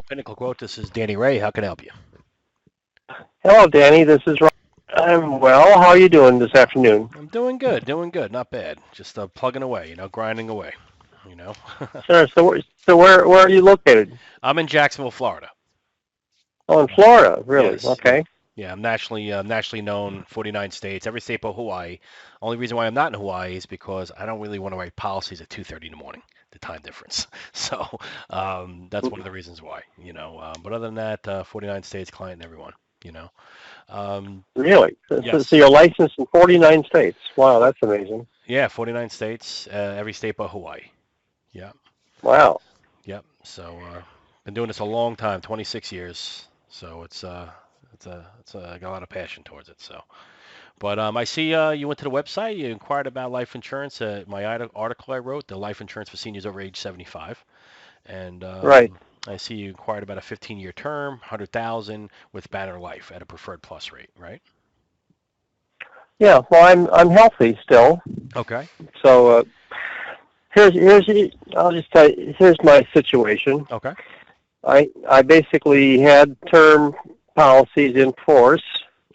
Pinnacle Quote. This is Danny Ray. How can I help you? Hello, Danny. This is Ron. I'm well. How are you doing this afternoon? I'm doing good, not bad. Just plugging away, grinding away. You know, Sure. So where are you located? I'm in Jacksonville, Florida. Oh, in Florida. Really? Yes, yep, Okay. yeah. I'm nationally known, 49 states, every state but Hawaii. Only reason why I'm not in Hawaii is because I don't really want to write policies at 2:30 in the morning, the time difference. So that's one of the reasons why. But other than that, 49 states, client, and everyone. You know, um, Really? So yes. you're licensed in 49 states. Wow, that's amazing. Yeah, 49 states, every state but Hawaii. Yeah, Wow. yep. So been doing this a long time, 26 years. So I got a lot of passion towards it. So, but I see you went to the website. You inquired about life insurance. My article I wrote, the life insurance for seniors over age 75, and Right. I see you inquired about a 15-year term, 100,000 with Banner Life at a preferred plus rate, right? Yeah. Well, I'm healthy still. Okay. So here's I'll just tell you. Here's my situation. Okay. I basically had term policies in force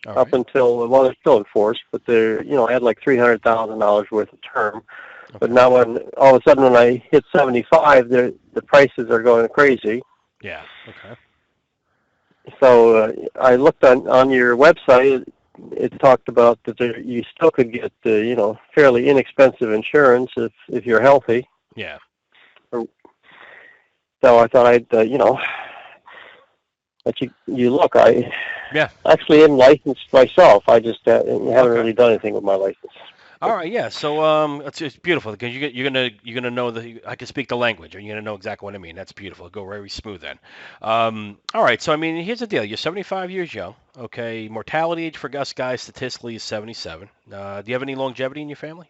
All up right. until well, they're still in force, but I had like $300,000 worth of term. But Okay. now, when all of a sudden when I hit 75, the prices are going crazy. Yeah. Okay. So I looked on your website. It talked about that you still could get fairly inexpensive insurance if you're healthy. Yeah. So I thought I'd let you look. I Yeah. actually am licensed myself. I just haven't Okay. really done anything with my license. All right, yeah. So it's beautiful because you're gonna know the I can speak the language, and you're gonna know exactly what I mean. That's beautiful. Go very smooth then. All right. So I mean, here's the deal. You're 75 years young. Okay. Mortality age for us guys statistically is 77. Do you have any longevity in your family?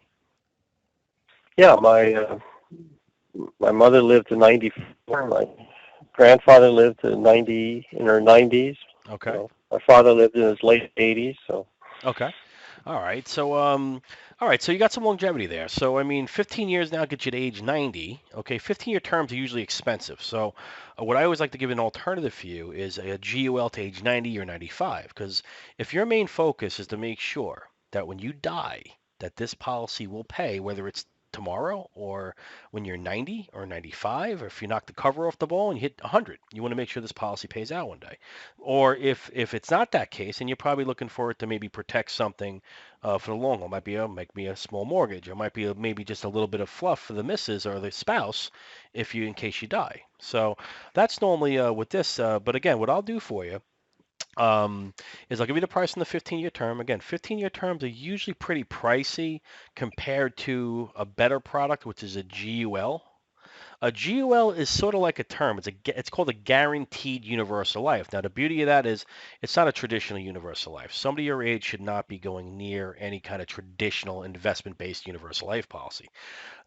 Yeah, my mother lived to 94. My grandfather lived to 90 in her 90s. Okay. My father lived in his late 80s. So Okay. All right. So you got some longevity there. So I mean, 15 years now gets you to age 90. Okay. 15-year terms are usually expensive. So what I always like to give an alternative for you is a GUL to age 90 or 95. Because if your main focus is to make sure that when you die, that this policy will pay, whether it's tomorrow or when you're 90 or 95, or if you knock the cover off the ball and you hit 100, you want to make sure this policy pays out one day. Or if it's not that case, and you're probably looking for it to maybe protect something for the long haul, might be a small mortgage, or might be maybe just a little bit of fluff for the missus or the spouse, if you in case you die. So that's normally with this. But again, what I'll do for you is I'll give you the price on the 15-year term. Again, 15-year terms are usually pretty pricey compared to a better product, which is a GUL. A GUL is sort of like a term. It's called a guaranteed universal life. Now the beauty of that is it's not a traditional universal life. Somebody your age should not be going near any kind of traditional investment-based universal life policy.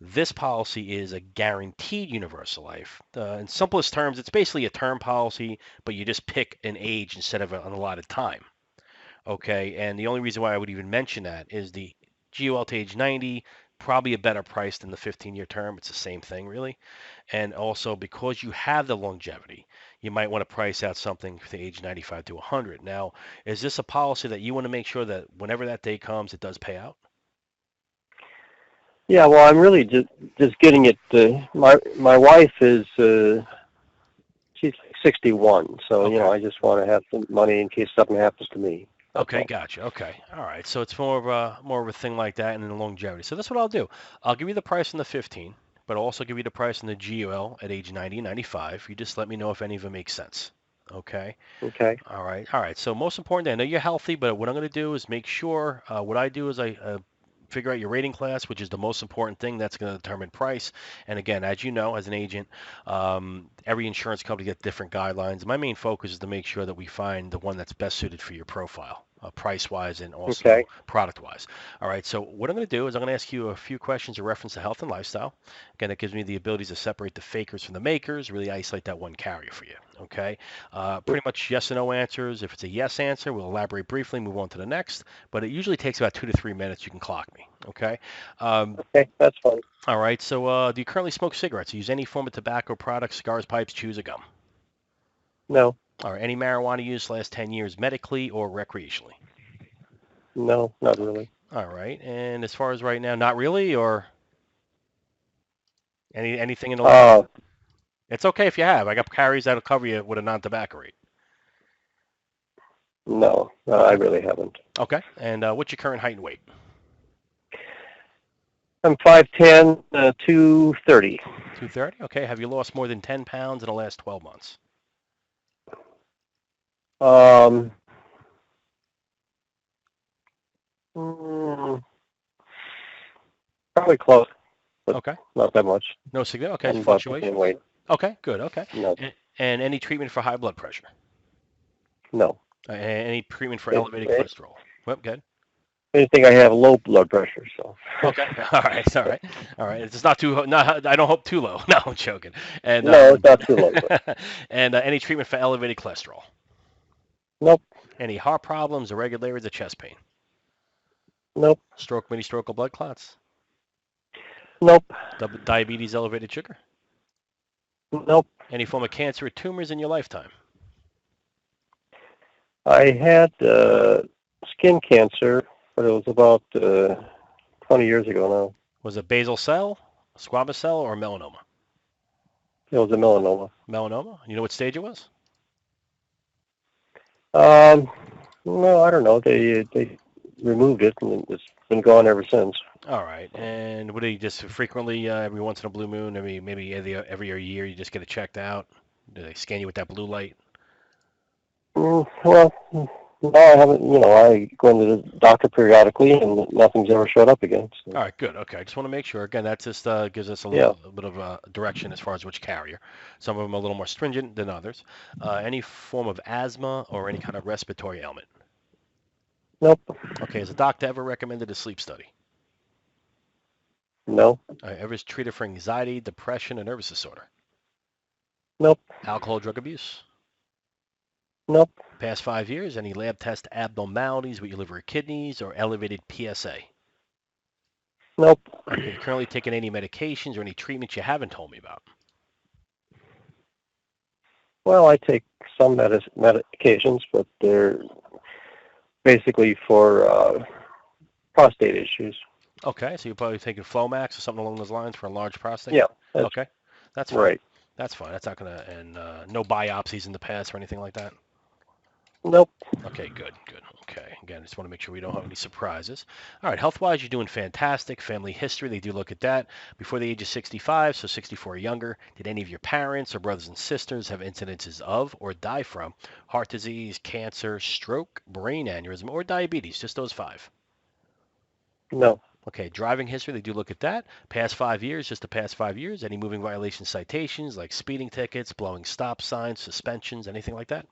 This policy is a guaranteed universal life. In simplest terms, it's basically a term policy, but you just pick an age instead of an allotted time. Okay, and the only reason why I would even mention that is the GUL to age 90, probably a better price than the 15-year term. It's the same thing, really. And also, because you have the longevity, you might want to price out something for the age 95 to 100. Now, is this a policy that you want to make sure that whenever that day comes, it does pay out? yeah, well, I'm really just getting it. My wife is she's 61, so Okay. I just want to have some money in case something happens to me. That's Okay, all. gotcha. Okay. All right. So it's more of a thing like that and then longevity. So that's what I'll do. I'll give you the price on the 15, but I'll also give you the price on the GUL at age 90 and 95. You just let me know if any of them make sense. Okay. Okay. All right. All right. So most important, I know you're healthy, but what I'm going to do is make sure. What I do is I figure out your rating class, which is the most important thing. That's going to determine price. And again, as you know, as an agent, every insurance company gets different guidelines. My main focus is to make sure that we find the one that's best suited for your profile. Price-wise and also Okay. product-wise. All right, so what I'm going to do is I'm going to ask you a few questions in reference to health and lifestyle. Again, it gives me the ability to separate the fakers from the makers, really isolate that one carrier for you. Okay, pretty much yes or no answers. If it's a yes answer, we'll elaborate briefly, move on to the next. But it usually takes about 2 to 3 minutes. You can clock me. Okay. Um, Okay. That's fine. all right. So, do you currently smoke cigarettes? Use any form of tobacco products, cigars, pipes, chews, or gum? No. Or any marijuana use last 10 years medically or recreationally? No, not Okay. really. All right. And as far as right now, not really, or anything in the last? Uh, It's okay if you have. I got carries that'll cover you with a non-tobacco rate. no, I Okay. really haven't. Okay. And what's your current height and weight? I'm 5'10", 230. 230. Okay. Have you lost more than 10 pounds in the last 12 months? Um, mm, Probably close, but Okay. not that much. No significant. Okay. I'm about the same Fluctuation. weight. Okay. Good. Okay. No, And any treatment for high blood pressure? no. Any treatment for It, elevated it, cholesterol? Well, good. Anything I have low blood pressure, so. Okay. All right. All right. All right. It's not too. Not. I don't hope too low. No, I'm joking. And No, it's not too low, but and any treatment for elevated cholesterol? nope, Any heart problems, irregularities, or chest pain? nope, Stroke, mini stroke, or blood clots? nope, Diabetes, elevated sugar? nope. Any form of cancer or tumors in your lifetime? I had skin cancer, but it was about 20 years ago now. Was it basal cell, squamous cell, or melanoma? It was a melanoma. Melanoma. You know what stage it was? Um, no, I don't know. They removed it, and it's been gone ever since. All right. And what do you just frequently, every once in a blue moon, maybe every year, you just get it checked out? Do they scan you with that blue light? Well, no, I haven't. I go into the doctor periodically, and nothing's ever showed up again. So, All right, good. Okay, I just want to make sure. Again, that just gives us yeah, a bit of direction as far as which carrier. Some of them are a little more stringent than others. Any form of asthma or any kind of respiratory ailment. nope, Okay, has a doctor ever recommended a sleep study? no, Ever treated for anxiety, depression, or nervous disorder? nope, Alcohol, drug abuse? nope, Past 5 years, any lab test abnormalities with your liver or kidneys or elevated PSA? nope. Okay, you currently taking any medications or any treatments you haven't told me about? Well, I take some medications, but they're basically for prostate issues. Okay, so you're probably taking Flomax or something along those lines for a large prostate? Yeah, that's Okay, that's fine. right. That's fine. That's not gonna, and no biopsies in the past or anything like that? Nope, Okay, good, good. Okay, again, just want to make sure we don't have any surprises. All right, health-wise, you're doing fantastic. Family history, they do look at that. Before the age of 65, so 64 or younger, did any of your parents or brothers and sisters have incidences of or die from heart disease, cancer, stroke, brain aneurysm, or diabetes? Just those five. no, Okay, driving history, they do look at that. Past 5 years, just the past 5 years. Any moving violation citations like speeding tickets, blowing stop signs, suspensions, anything like that?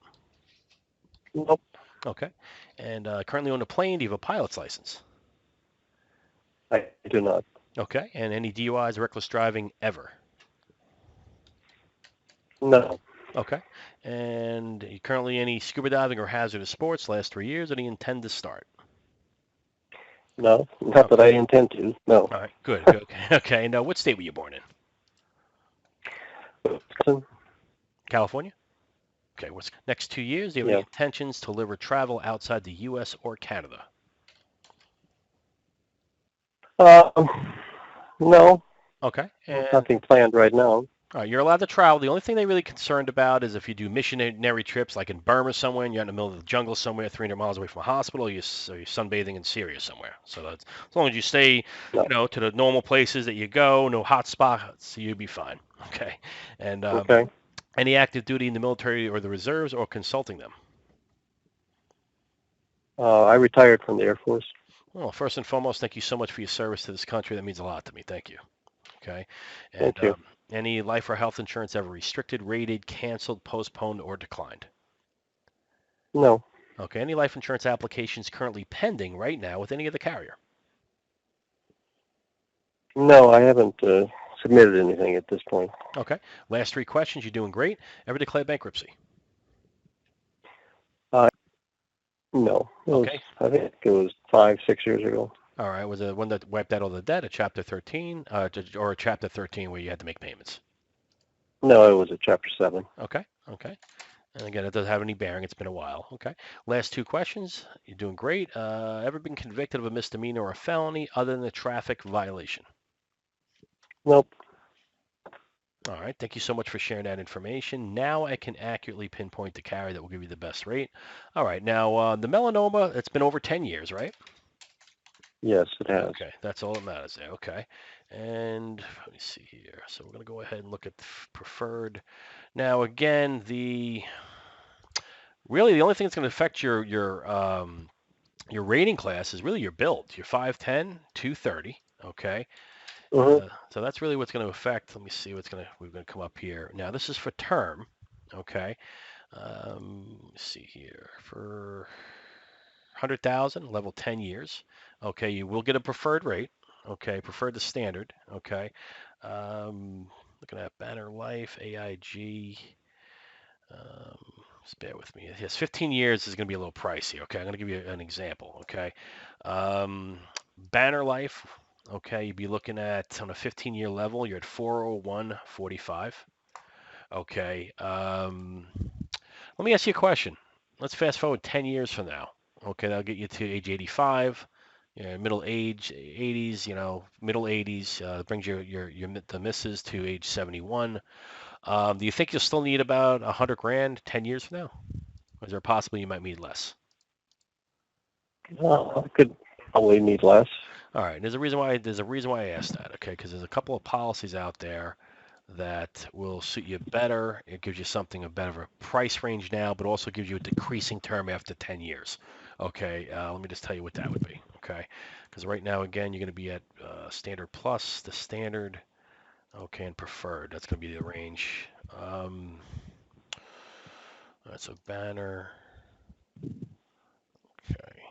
nope. Okay. And currently on a plane, do you have a pilot's license? I do not. Okay. And any DUIs, reckless driving ever? No, Okay. And you currently any scuba diving or hazardous sports last 3 years, or do you intend to start? no, not that Okay. I intend to. No. All right. Good. Good. Okay. Okay. And what state were you born in? California? Okay. What's next 2 years? Do you have any Yeah. intentions to live or travel outside the U.S. or Canada? Um, no, Okay. And nothing planned right now. you're allowed to travel. The only thing they're really concerned about is if you do missionary trips, like in Burma somewhere, and you're in the middle of the jungle somewhere, 300 miles away from a hospital, or you're sunbathing in Syria somewhere. So that's as long as you stay, No. to the normal places that you go, no hot spots, you'll be fine. Okay. And Okay. any active duty in the military or the reserves, or consulting them. I retired from the Air Force. Well, first and foremost, thank you so much for your service to this country. That means a lot to me. Thank you. Okay. And Thank you. any life or health insurance ever restricted, rated, canceled, postponed, or declined? No, Okay. Any life insurance applications currently pending right now with any of the carrier? no, I haven't submitted anything at this point. Okay. Last three questions. You're doing great. Ever declare bankruptcy? Uh, no, Okay. I think it was 5, 6 years ago. All right. Was it one that wiped out all the debt, a Chapter 13, or a Chapter 13 where you had to make payments? No, it was a Chapter 7. Okay. Okay. And again, it doesn't have any bearing. It's been a while. Okay. Last two questions. You're doing great. Ever been convicted of a misdemeanor or a felony other than a traffic violation? Nope. All right. Thank you so much for sharing that information. Now I can accurately pinpoint the carrier that will give you the best rate. All right. Now, the melanoma, it's been over 10 years, right? Yes, it has. Okay. That's all that matters there. Okay. And let me see here. So we're going to go ahead and look at preferred. Now, again, really the only thing that's going to affect your rating class is really your build. You're 5'10", 230. Okay. Mm-hmm. So that's really what's going to affect. Let me see we're going to come up here. Now this is for term. Okay. Let's see here for 100,000 level 10 years. Okay. You will get a preferred rate. Okay. Preferred to standard. Okay. Looking at Banner Life, AIG. Just bear with me. Yes, 15 years is going to be a little pricey. Okay, I'm going to give you an example. Okay, um, Banner Life. Okay, you'd be looking at on a 15-year level. You're at 401.45. Okay. Let me ask you a question. Let's fast forward 10 years from now. Okay, that'll get you to age 85. Middle age 80s. Middle 80s brings your the misses to age 71. Do you think you'll still need about 100 grand 10 years from now? Or is there possibly you might need less? I could probably need less. All right. There's a reason why I asked that. Okay, because there's a couple of policies out there that will suit you better. It gives you something a better price range now, but also gives you a decreasing term after 10 years. Okay. Let me just tell you what that would be. Okay. Because right now, again, you're going to be at standard plus, the standard. Okay, and preferred. That's going to be the range. That's a Banner. Okay.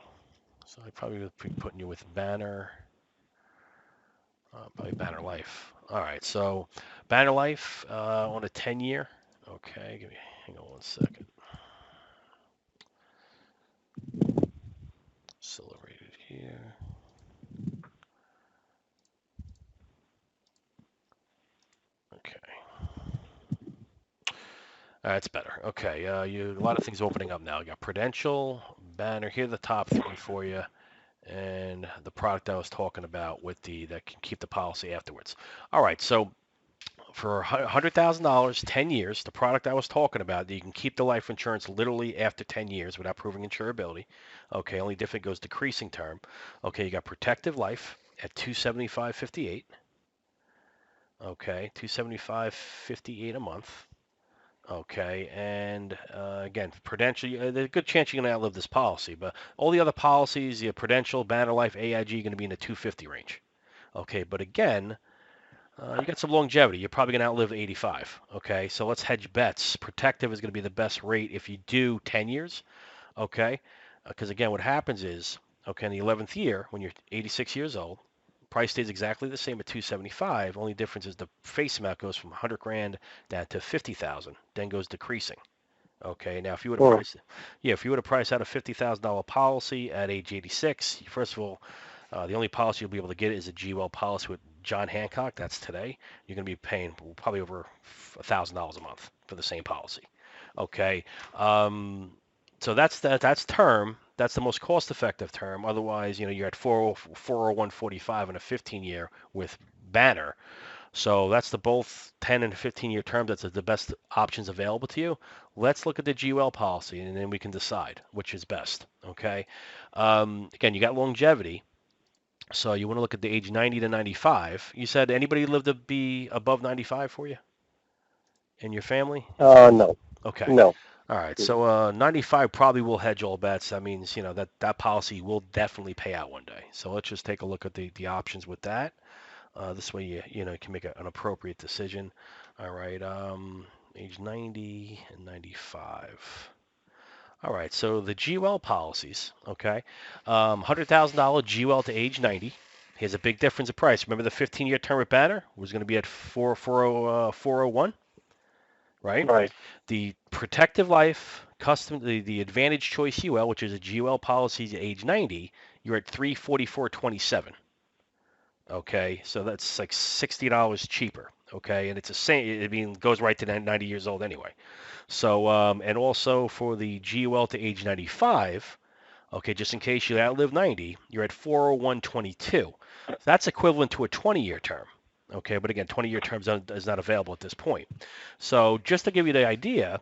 So I probably would be putting you with Banner, probably Banner Life. All right, so Banner Life on a 10-year. Okay, hang on one second. Accelerated here. Okay, that's better. Okay, a lot of things opening up now. You got Prudential, Banner. Here are the top three for you, and the product I was talking about with that can keep the policy afterwards. All right, so for $100,000, 10 years, the product I was talking about, that you can keep the life insurance literally after 10 years without proving insurability. Okay, only different goes decreasing term. Okay, you got Protective Life at 275.58. Okay, 275.58 a month. Okay, and again, Prudential, there's a good chance you're going to outlive this policy, but all the other policies, Prudential, Banner Life, AIG, are going to be in the 250 range. Okay, but again, you got some longevity. You're probably going to outlive 85. Okay, so let's hedge bets. Protective is going to be the best rate if you do 10 years. Okay, because again, what happens is, okay, in the 11th year, when you're 86 years old, price stays exactly the same at 275. Only difference is the face amount goes from 100 grand down to 50,000, then goes decreasing. Okay, now if you would have Hmm. priced, yeah, if you would have priced out a $50,000 policy at age 86, first of all, the only policy you'll be able to get is a GUL policy with John Hancock. That's today. You're going to be paying probably over $1,000 a month for the same policy. Okay, um, so that's term. That's the most cost-effective term. Otherwise, you're at 401.45 in a 15-year with Banner. So that's the both 10 and 15-year terms. That's the best options available to you. Let's look at the GUL policy, and then we can decide which is best. Okay. Again, you got longevity. So you want to look at the age 90 to 95. You said anybody live to be above 95 for you in your family? No, Okay. no. All right. So 95 probably will hedge all bets. That means, that policy will definitely pay out one day. So let's just take a look at the options with that. This way you can make an appropriate decision. All right. Age 90 and 95. All right, so the GUL policies, okay, $100,000 GUL to age 90. Here's a big difference in price. Remember the 15-year term with Banner was going to be at 401, right? Right. The Protective Life custom, the Advantage Choice UL, which is a GUL policy to age 90, you're at 344.27. Okay, so that's like $60 cheaper. Okay, and it's the same. I mean, it goes right to 90 years old anyway. So, and also for the GUL to age 95, okay, just in case you outlive 90, you're at 40122. So that's equivalent to a 20-year term. Okay, but again, 20-year terms is not available at this point. So just to give you the idea,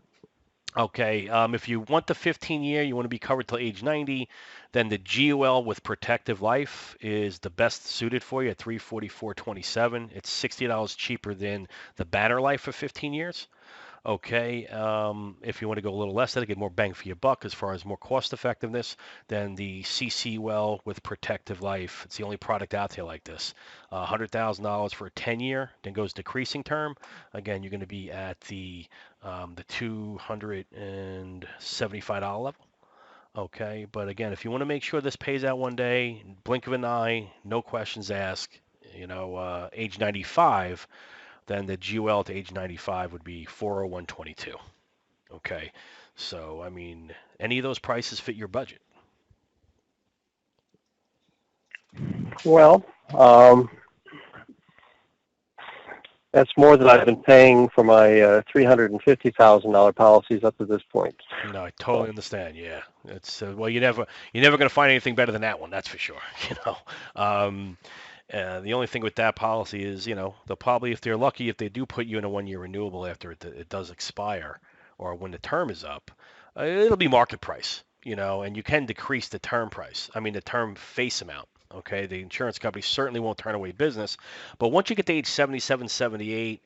okay, if you want the 15-year, you want to be covered till age 90, then the GUL with protective life is the best suited for you at 344.27. It's $60 cheaper than the Banner Life for 15 years. Okay, if you want to go a little less, that'll get more bang for your buck as far as more cost effectiveness than the CC Well with Protective Life. It's the only product out there like this. $100,000 for a 10-year, then goes decreasing term. Again, you're going to be at the $275 level. Okay, but again, if you want to make sure this pays out one day, blink of an eye, no questions asked, age 95, then the GUL to age 95 would be 40122. Okay. So, I mean, any of those prices fit your budget? Well, that's more than I've been paying for my $350,000 policies up to this point. No, I totally So, understand. Yeah, it's well, you're never going to find anything better than that one. That's for sure. The only thing with that policy is, they'll probably, if they're lucky, if they do put you in a 1-year renewable after it does expire or when the term is up, it'll be market price. And you can decrease the term price. I mean, the term face amount. Okay, the insurance company certainly won't turn away business, but once you get to age 77, 78,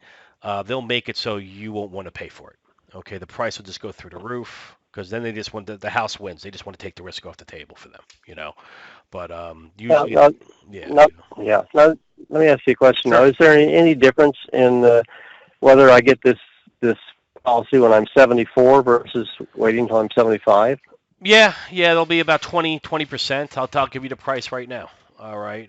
they'll make it so you won't want to pay for it. Okay, the price will just go through the roof because then they just want the house wins. They just want to take the risk off the table for them. But now, usually, now, yeah, now, yeah. Now, let me ask you a question. Now, sure. is there any difference in whether I get this policy when I'm 74 versus waiting until I'm 75? Yeah, there'll be about 20%. I'll give you the price right now. All right.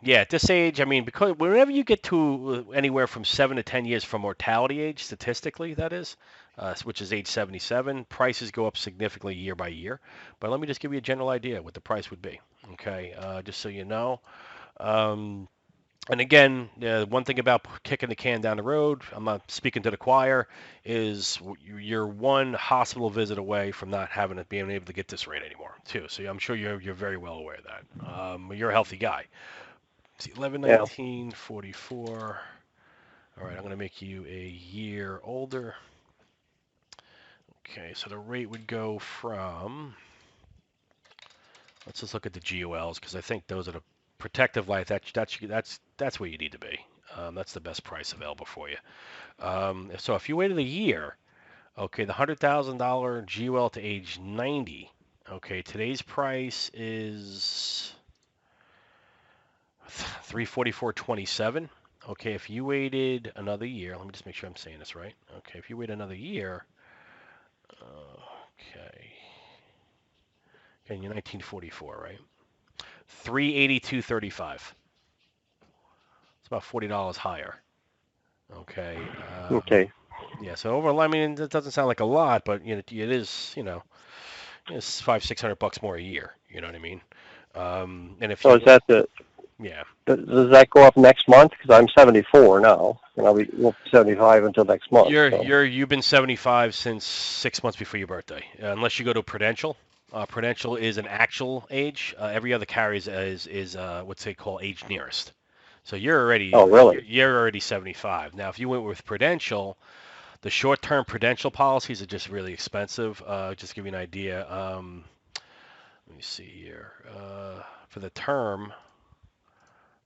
Yeah, at this age, I mean, because whenever you get to anywhere from 7 to 10 years from mortality age, statistically, that is, which is age 77, prices go up significantly year by year. But let me just give you a general idea what the price would be. Okay, just so you know. Um, and again, one thing about kicking the can down the road, I'm not speaking to the choir, is you're one hospital visit away from not having it being able to get this rate anymore, too. So I'm sure you're very well aware of that. You're a healthy guy. See, Yeah. 11/19/44. All right, I'm going to make you a year older. Okay, so the rate would go from. Let's just look at the GULs because I think those are the protective life. That's where you need to be. That's the best price available for you. So if you waited a year, okay, the $100,000 GUL to age 90. Okay, today's price is 344.27. Okay, if you waited another year, let me just make sure I'm saying this right. Okay, if you wait another year, okay, and you're 1944, right? 382.35. It's about $40 higher. Okay. Okay. Yeah. So overall, I mean, that doesn't sound like a lot, but it is. It's 500-600 bucks more a year. You know what I mean? And if So you is want, that yeah, does that go up next month? Because I'm 74 now, and won't be 75 until next month. So. you've been 75 since 6 months before your birthday, unless you go to Prudential. Prudential is an actual age. Every other carrier is what's they call age nearest. So Oh, really? you're already 75. Now, if you went with Prudential, the short-term Prudential policies are just really expensive. Just to give you an idea. Let me see here. For the term,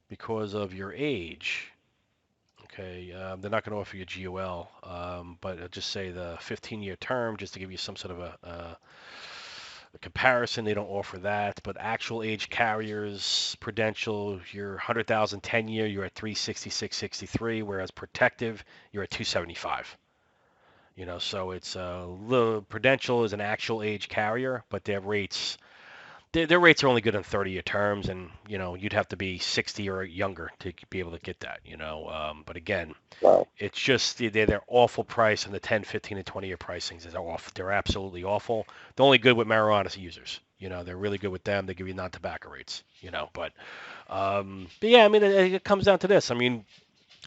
because of your age, okay, they're not going to offer you GOL, but I'll just say the 15-year term, just to give you some sort of a comparison, they don't offer that. But actual age carriers, Prudential, your 100,000 10-year, you're at 366.63, whereas Protective, you're at 275. So it's Prudential is an actual age carrier, but their rates are only good on 30-year terms, and you'd have to be 60 or younger to be able to get that. But again, Wow. it's just they're awful price, and the 10, 15, and 20-year pricings is off. They're absolutely awful. They're only good with marijuana users. They're really good with them. They give you non-tobacco rates. But yeah, I mean, it comes down to this. I mean,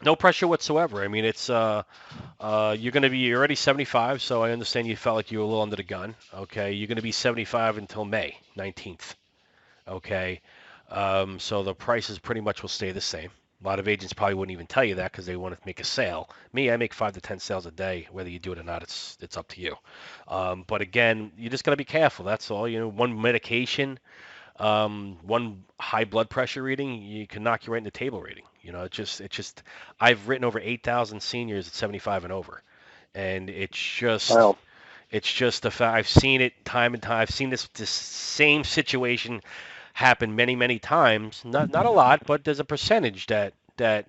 No pressure whatsoever. I mean, you're already 75, so I understand you felt like you were a little under the gun. Okay, you're gonna be 75 until May 19th. Okay, so the prices pretty much will stay the same. A lot of agents probably wouldn't even tell you that because they want to make a sale. Me, I make 5 to 10 sales a day. Whether you do it or not, it's up to you. But again, you just gotta be careful. That's all. One medication, one high blood pressure reading, you can knock you right in the table reading. It's just. I've written over 8,000 seniors at 75 and over, and Wow. it's just the fact. I've seen it time and time. I've seen this same situation happen many, many times. Not a lot, but there's a percentage that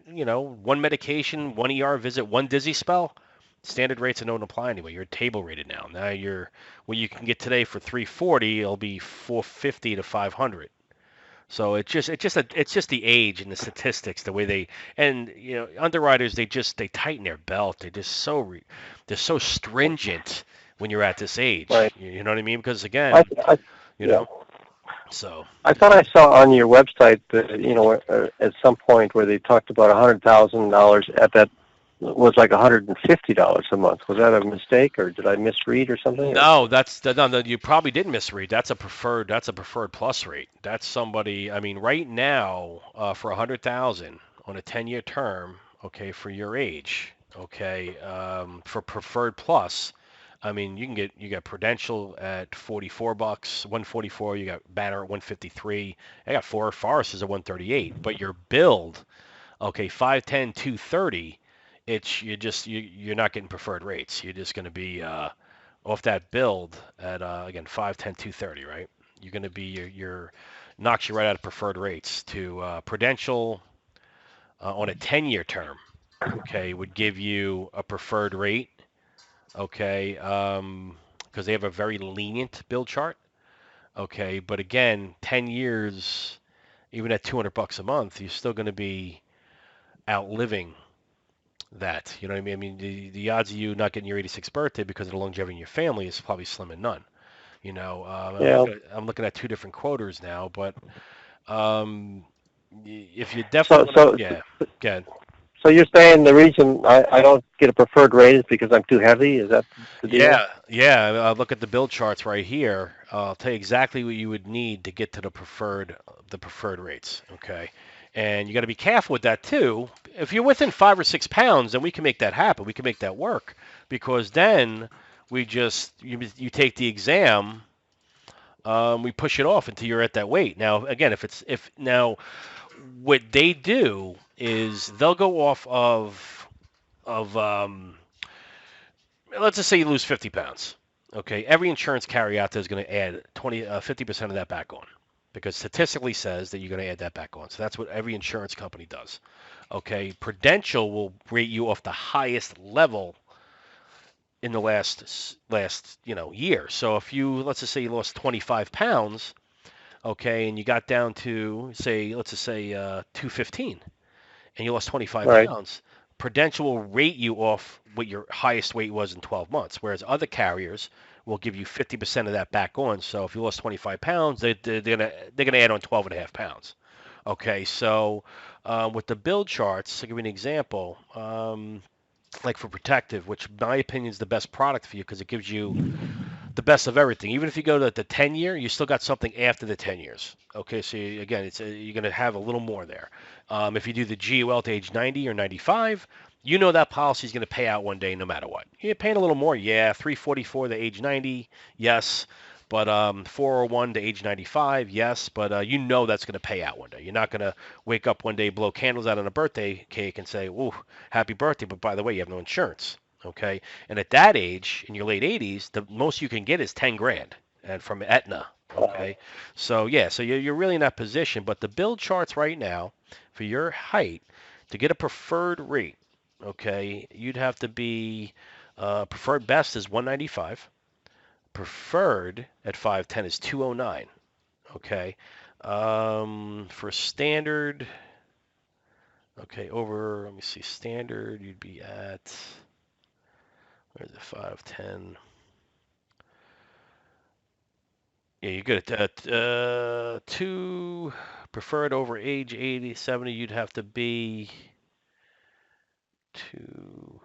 one medication, one ER visit, one dizzy spell, standard rates don't apply anyway. You're table rated now. Now you're what you can get today for 340, it'll be 450 to 500. So it's just the age and the statistics, the way and underwriters they tighten their belt. They're so stringent when you're at this age. Right. You know what I mean? Because I, again, I you yeah. know, so I thought I saw on your website that at some point where they talked about $100,000 at that was like $150 a month. Was that a mistake, or did I misread or something? Or no, no, you probably did misread. That's a preferred plus rate. That's somebody. I mean, right now, for 100,000 on a 10-year term, okay, for your age, okay, for preferred plus, I mean, you got Prudential at $44, 144. You got Banner at 153. I got Forest is at 138. But your build, okay, 510, 230. You're not getting preferred rates. You're just going to be off that build at again 510 230, right? You're going to be your knocks you right out of preferred rates to Prudential on a 10-year term. Okay, would give you a preferred rate. Okay, because they have a very lenient build chart. Okay, but again, 10 years, even at $200 a month, you're still going to be outliving that. You know what I mean? I mean, the odds of you not getting your 86th birthday because of the longevity in your family is probably slim and none. I'm yeah. looking at two different quoters now, but um, if you definitely So want to, so yeah, good. so you're saying the reason I don't get a preferred rate is because I'm too heavy? Is that the deal? Yeah. Look at the build charts right here. I'll tell you exactly what you would need to get to the preferred rates. Okay, and you got to be careful with that too. If you're within 5 or 6 pounds, then we can make that happen. We can make that work because then you take the exam. We push it off until you're at that weight. Now, again, if now what they do is they'll go off of let's just say you lose 50 pounds. Okay, every insurance carrier out there is going to add 50% of that back on because statistically says that you're going to add that back on. So that's what every insurance company does. Okay, Prudential will rate you off the highest level in the last year. So if let's just say you lost 25 pounds, okay, and you got down to say let's just say 215 and you lost 25 Right. pounds, Prudential will rate you off what your highest weight was in 12 months, whereas other carriers will give you 50% of that back on. So if you lost 25 pounds, they're gonna add on 12 and a half pounds. Okay, so with the build charts, I'll give you an example. Like for Protective, which in my opinion is the best product for you because it gives you the best of everything. Even if you go to the 10 year, you still got something after the 10 years. Okay, so again, you're going to have a little more there. If you do the GUL to age 90 or 95, you know that policy is going to pay out one day no matter what. You're paying a little more, yeah, 344 to age 90, yes. But 401 to age 95, yes. But you know that's going to pay out one day. You're not going to wake up one day, blow candles out on a birthday cake, and say, "Ooh, happy birthday!" But by the way, you have no insurance. Okay, and at that age, in your late 80s, the most you can get is 10 grand, and from Aetna. Okay, so yeah, so you're really in that position. But the build charts right now for your height to get a preferred rate, okay, you'd have to be preferred best is 195. Preferred at 5'10 is 209. Okay, for standard, okay, over. Let me see, standard, you'd be at where's it 5'10. Yeah, you're good at that. Two preferred over age 80, 70, you'd have to be Two.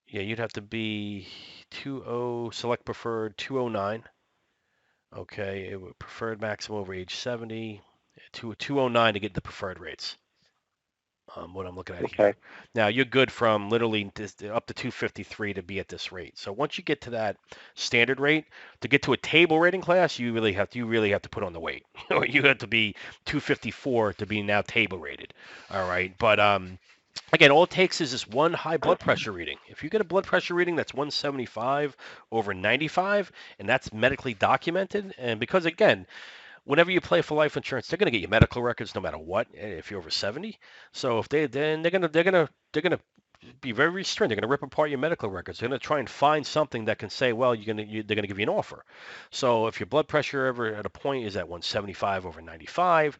Yeah, you'd have to be 20 select preferred 209. Okay, it would preferred maximum over age 70 to 209 to get the preferred rates. What I'm looking at Okay. here. Now you're good from literally up to 253 to be at this rate. So once you get to that standard rate, to get to a table rating class, you really have to put on the weight. You have to be 254 to be now table rated. All right, but again, all it takes is this one high blood pressure reading. If you get a blood pressure reading that's 175 over 95, and that's medically documented, and because again, whenever you play for life insurance, they're going to get you medical records no matter what if you're over 70. So if they're going to be very restrained. They're going to rip apart your medical records. They're going to try and find something that can say, well, they're going to give you an offer. So if your blood pressure ever at a point is at 175 over 95,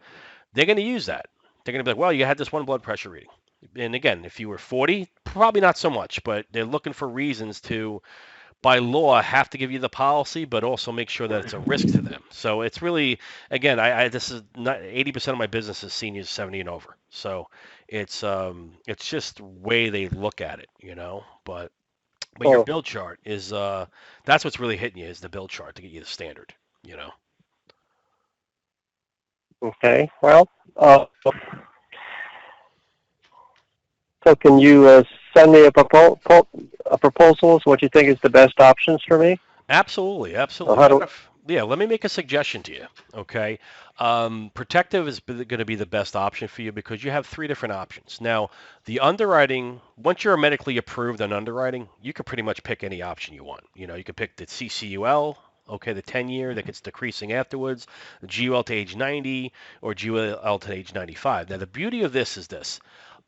they're going to use that. They're going to be like, well, you had this one blood pressure reading. And again, if you were 40, probably not so much, but they're looking for reasons to by law have to give you the policy, but also make sure that it's a risk to them. So it's really, again, I this is not 80% of my business is seniors 70 and over. So it's just the way they look at it, you know. But your Oh, bill chart is that's what's really hitting you is the bill chart to get you the standard, you know. okay. Well, so can you send me a proposal? What you think is the best options for me? Absolutely, Or absolutely. how do? Yeah, let me make a suggestion to you. Okay, protective is going to be the best option for you because you have three different options. Now, the underwriting, once you're medically approved on underwriting, you can pretty much pick any option you want. You know, you can pick the CCUL. Okay, the 10-year that gets decreasing afterwards, the GUL to age 90, or GUL to age 95. Now, the beauty of this is this.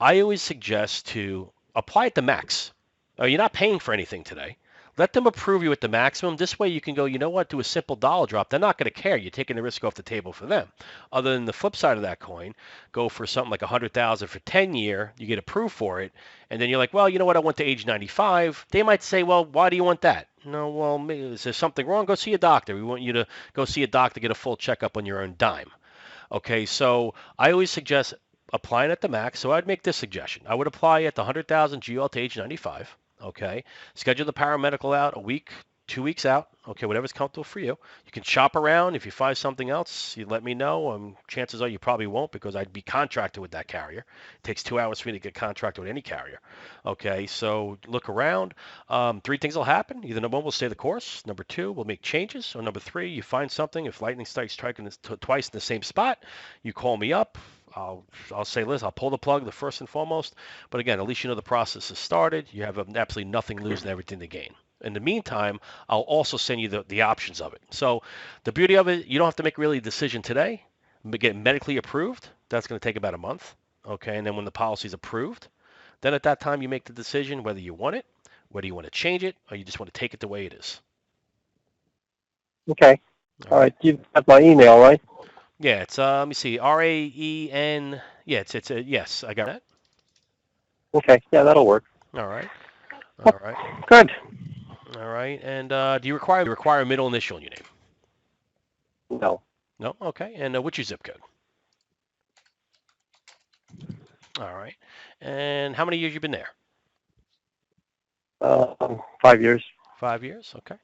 I always suggest to apply it to max. You're not paying for anything today. Let them approve you at the maximum. This way you can go, you know what, do a simple dollar drop. They're not going to care. You're taking the risk off the table for them. Other than the flip side of that coin, go for something like 100,000 for 10-year, you get approved for it, and then you're like, well, you know what, I want to age 95. They might say, well, why do you want that? No, well, is there something wrong? Go see a doctor. We want you to go see a doctor, get a full checkup on your own dime. Okay, so I always suggest applying at the max. So I'd make this suggestion. I would apply at the 100,000 GL to age 95. Okay, schedule the paramedical out a week, 2 weeks out. Okay, whatever's comfortable for you. You can shop around. If you find something else, you let me know. Chances are you probably won't because I'd be contracted with that carrier. It takes 2 hours for me to get contracted with any carrier. Okay, so look around. Three things will happen. Either number one, we'll stay the course. Number two, we'll make changes. Or number three, you find something. If lightning strikes twice in the same spot, you call me up. I'll say, Liz, I'll pull the plug the first and foremost. But again, at least you know the process has started. You have absolutely nothing to lose and everything to gain. In the meantime, I'll also send you the options of it. So the beauty of it, you don't have to make really a decision today. Get medically approved. That's going to take about a month. Okay, and then when the policy is approved, then at that time, you make the decision whether you want it, whether you want to change it, or you just want to take it the way it is. Okay. All All right. right. You've got my email, right? Yeah, it's let me see, RAEN. Yeah, it's a yes. I got that. Okay. Yeah, that'll work. All right. All right. Good. All right. And do you require a middle initial in your name? No. No. Okay. And what's your zip code? All right. And how many years you been there? 5 years. 5 years. Okay.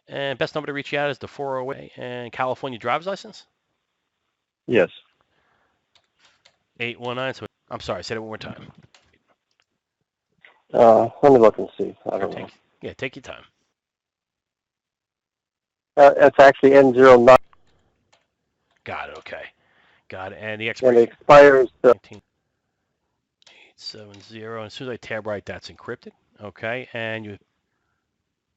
And best number to reach you at is the 408 and California driver's license. Yes. 819. So I'm sorry. Say it one more time. Let me look and see. I Or don't know. take your time. It's actually N09, Got it. Okay. Got it. And the and it expiration expires. 19870. And as soon as I tab right, that's encrypted. Okay. And you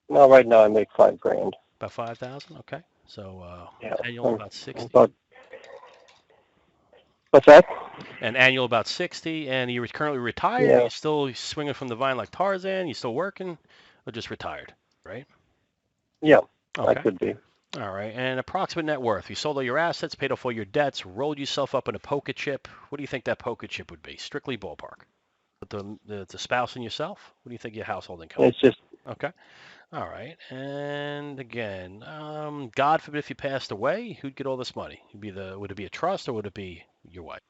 Well, right now I make $5,000. about 5,000. Okay. So Yeah. annual about 60. What's that? And annual about 60. And you're currently retired. Or Yeah. you still swinging from the vine like Tarzan? You still working, or just retired? Right. Yeah. I Okay. could be. All right. And approximate net worth. You sold all your assets, paid off all your debts, rolled yourself up in a poker chip. What do you think that poker chip would be? Strictly ballpark. With the spouse and yourself? What do you think your household income It's just. is? Okay. All right. And again, God forbid if you passed away, who'd get all this money? Would it be a trust or would it be your wife?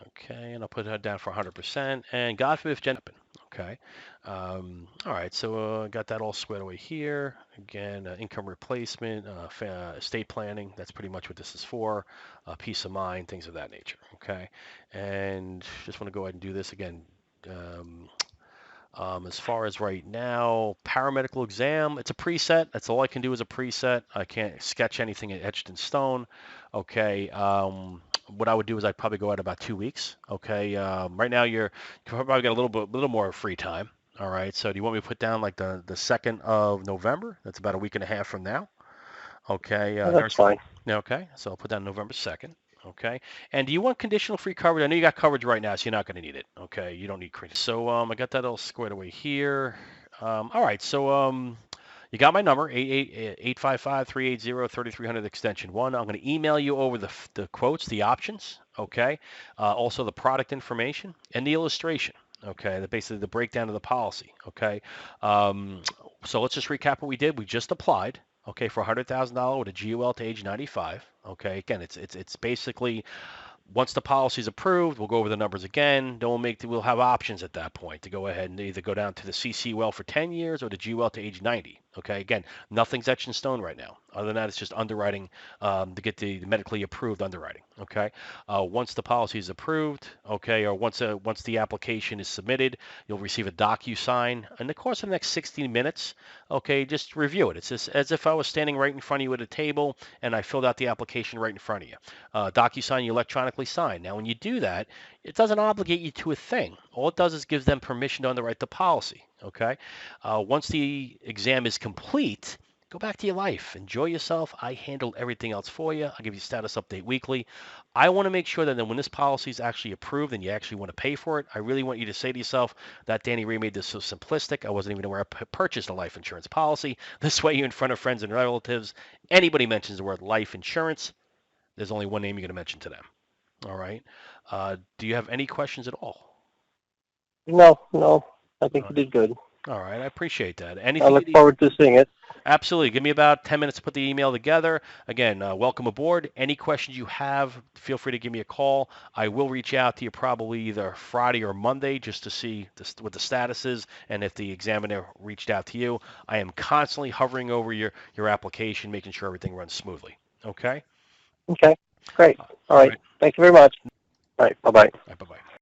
Okay, and I'll put that down for 100%. And God forbid if Jen happen. Okay. All right, so got that all squared away here. Again, income replacement, estate planning. That's pretty much what this is for. Peace of mind, things of that nature. Okay. And just want to go ahead and do this again. Um, as far as right now, paramedical exam, it's a preset. That's all I can do is a preset. I can't sketch anything etched in stone. Okay. What I would do is I'd probably go out about 2 weeks. Okay. Right now you probably got a little more free time. All right. So do you want me to put down like the 2nd of November? That's about a week and a half from now. Okay. Oh, that's fine. Okay. So I'll put down November 2nd. Okay. And do you want conditional free coverage? I know you got coverage right now, so you're not going to need it. Okay. You don't need credit. So I got that all squared away here. All right. So you got my number, 855-380-3300 extension 1. I'm going to email you over the quotes, the options, okay? Also the product information and the illustration, okay? Basically the breakdown of the policy, okay? So let's just recap what we did. We just applied, okay, for $100,000 with a GUL to age 95, okay? Again, it's basically once the policy is approved, we'll go over the numbers again. Then we'll have options at that point to go ahead and either go down to the CC well for 10 years or the GUL to age 90. Okay, again, nothing's etched in stone right now. Other than that, it's just underwriting to get the medically approved underwriting. Okay, once the policy is approved, okay, or once the application is submitted, you'll receive a DocuSign in the course of the next 60 minutes. Okay, just review it. It's just as if I was standing right in front of you at a table and I filled out the application right in front of you. DocuSign you electronically sign. Now, when you do that, it doesn't obligate you to a thing. All it does is gives them permission to underwrite the policy. Okay. Once the exam is complete, go back to your life. Enjoy yourself. I handle everything else for you. I give you status update weekly. I want to make sure that then when this policy is actually approved and you actually want to pay for it, I really want you to say to yourself that Danny Ray made this so simplistic. I wasn't even aware I purchased a life insurance policy. This way, you're in front of friends and relatives. Anybody mentions the word life insurance, there's only one name you're going to mention to them. All right. Do you have any questions at all? No, no. I All think you right. did good. All right. I appreciate that. I Anything you look need? forward to seeing it. Absolutely. Give me about 10 minutes to put the email together. Again, welcome aboard. Any questions you have, feel free to give me a call. I will reach out to you probably either Friday or Monday just to see what the status is and if the examiner reached out to you. I am constantly hovering over your application, making sure everything runs smoothly. Okay? Okay, great. All All right. right. Thank you very much. All right. Bye-bye. Bye bye.